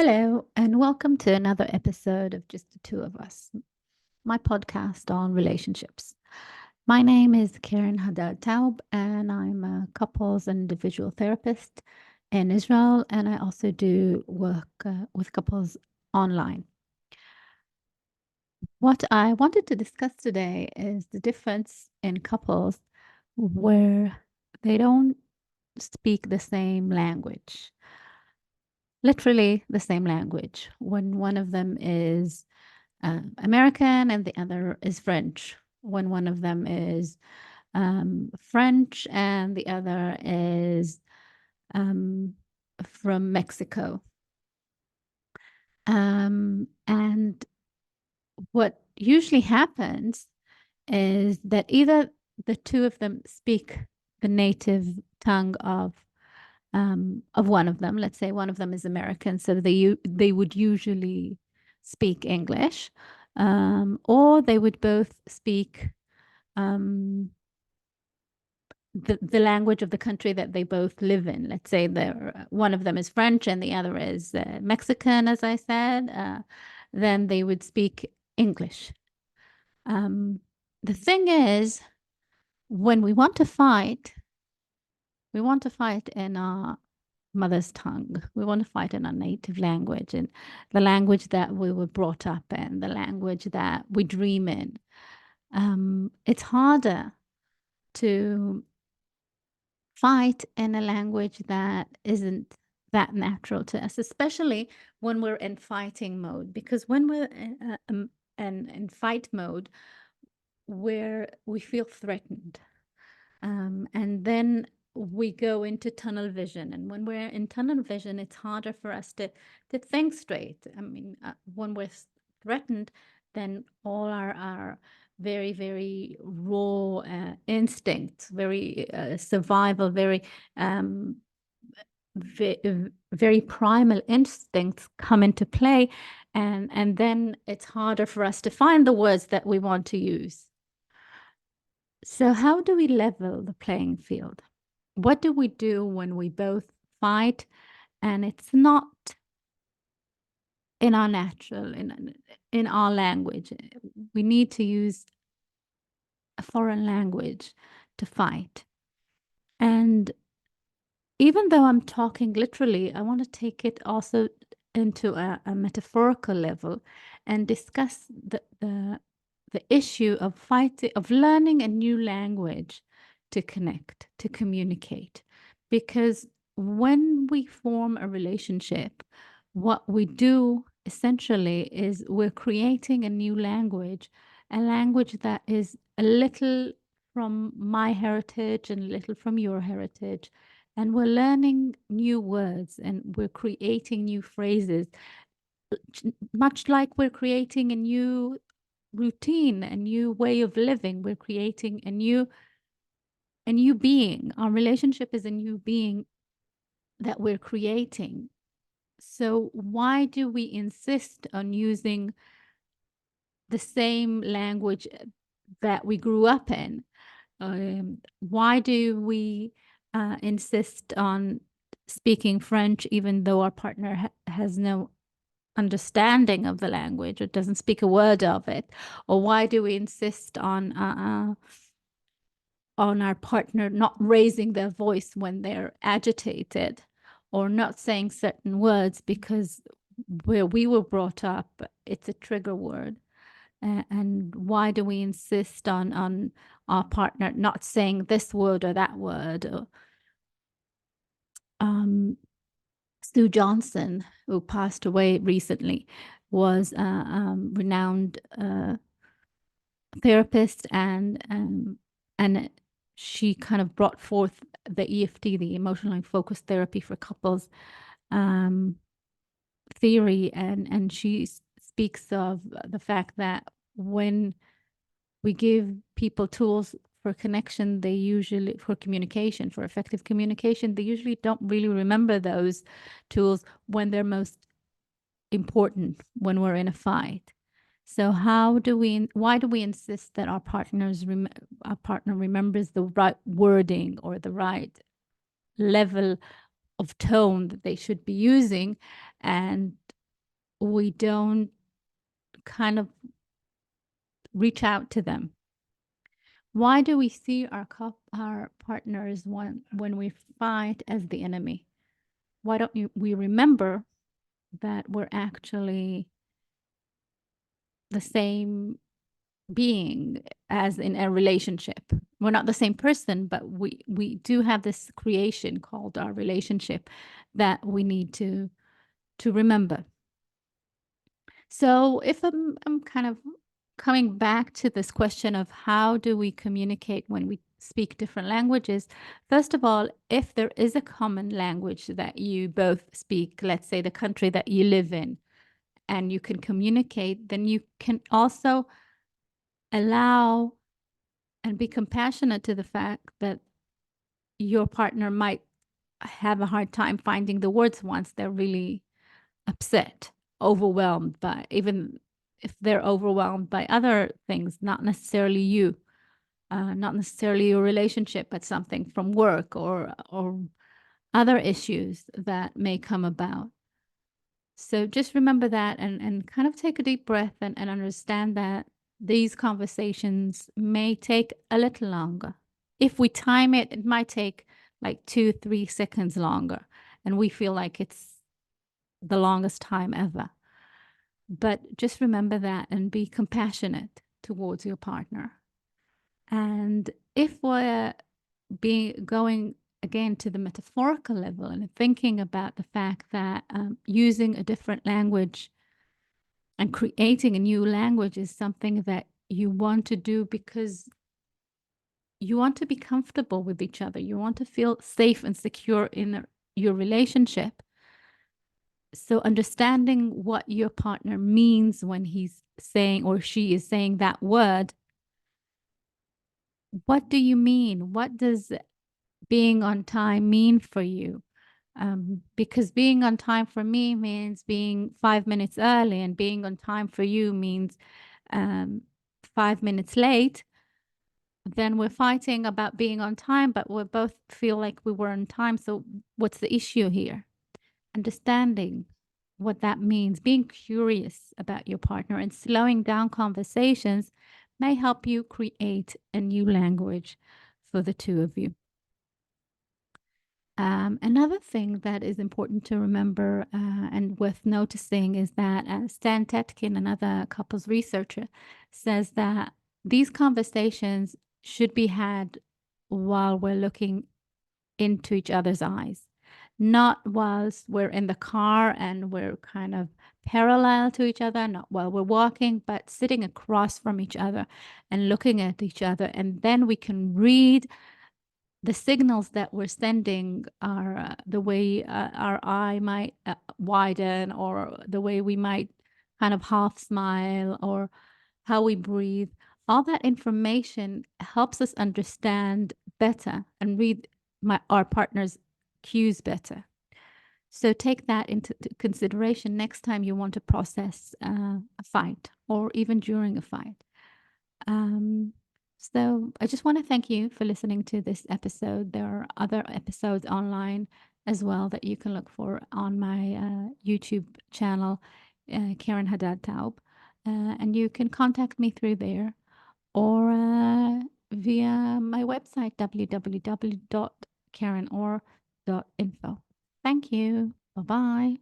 Hello, and welcome to another episode of Just the Two of Us, my podcast on relationships. My name is Kiran Hadal-Taub, and I'm a couples and individual therapist in Israel, and I also do work with couples online. What I wanted to discuss today is the difference in couples where they don't speak the same language. Literally the same language, when one of them is American and the other is French, when one of them is French and the other is from Mexico. And what usually happens is that either the two of them speak the native tongue of one of them. Let's say one of them is American, so they would usually speak English, or they would both speak the language of the country that they both live in. Let's say one of them is French and the other is Mexican, as I said. Then they would speak English. The thing is, when we want to fight in our mother's tongue. We want to fight in our native language, and the language that we were brought up in, the language that we dream in. It's harder to fight in a language that isn't that natural to us, especially when we're in fighting mode, because when we're in fight mode, where we feel threatened, and then we go into tunnel vision, and when we're in tunnel vision, it's harder for us to think straight. I mean, when we're threatened, then all our very, very raw instincts, very survival, very very primal instincts come into play, and then it's harder for us to find the words that we want to use. So how do we level the playing field? What do we do when we both fight and it's not in our natural, in our language? We need to use a foreign language to fight. And even though I'm talking literally, I want to take it also into a metaphorical level and discuss the issue of fighting, of learning a new language to connect, to communicate. Because when we form a relationship, what we do essentially is we're creating a new language, a language that is a little from my heritage and a little from your heritage. And we're learning new words and we're creating new phrases, much like we're creating a new routine, a new way of living. We're creating a new being. Our relationship is a new being that we're creating. So why do we insist on using the same language that we grew up in? Why do we insist on speaking French even though our partner has no understanding of the language or doesn't speak a word of it? Or why do we insist on our partner not raising their voice when they're agitated, or not saying certain words because where we were brought up, it's a trigger word? And why do we insist on our partner not saying this word or that word? Sue Johnson, who passed away recently, was a renowned therapist, and she kind of brought forth the EFT, the emotionally focused therapy for couples theory, and she speaks of the fact that when we give people tools for connection, they usually, for communication, for effective communication, they usually don't really remember those tools when they're most important, when we're in a fight. So why do we insist that our partner remembers the right wording or the right level of tone that they should be using, and we don't kind of reach out to them? Why do we see our partners when we fight as the enemy? Why don't we remember that we're actually the same being as in a relationship? We're not the same person, but we do have this creation called our relationship that we need to remember. So if I'm kind of coming back to this question of how do we communicate when we speak different languages, first of all, if there is a common language that you both speak, let's say the country that you live in, and you can communicate, then you can also allow and be compassionate to the fact that your partner might have a hard time finding the words once they're really upset, overwhelmed by, even if they're overwhelmed by other things, not necessarily you, not necessarily your relationship, but something from work or other issues that may come about. So just remember that and kind of take a deep breath and understand that these conversations may take a little longer. If we time it, it might take like 2-3 seconds longer, and we feel like it's the longest time ever. But just remember that and be compassionate towards your partner. And if we're going again to the metaphorical level and thinking about the fact that using a different language and creating a new language is something that you want to do because you want to be comfortable with each other. You want to feel safe and secure in your relationship. So understanding what your partner means when he's saying or she is saying that word. What do you mean? What does being on time mean for you? Because being on time for me means being 5 minutes early, and being on time for you means 5 minutes late. Then we're fighting about being on time, but we both feel like we were on time. So what's the issue here? Understanding what that means, being curious about your partner and slowing down conversations may help you create a new language for the two of you. Another thing that is important to remember and worth noticing is that Stan Tetkin, another couples researcher, says that these conversations should be had while we're looking into each other's eyes, not whilst we're in the car and we're kind of parallel to each other, not while we're walking, but sitting across from each other and looking at each other. And then we can read the signals that we're sending are the way our eye might widen, or the way we might kind of half smile, or how we breathe. All that information helps us understand better and read our partner's cues better. So take that into consideration next time you want to process a fight, or even during a fight. So I just want to thank you for listening to this episode. There are other episodes online as well that you can look for on my YouTube channel, Kiran Hadal-Taub. And you can contact me through there, or via my website, www.karenor.info. Thank you. Bye-bye.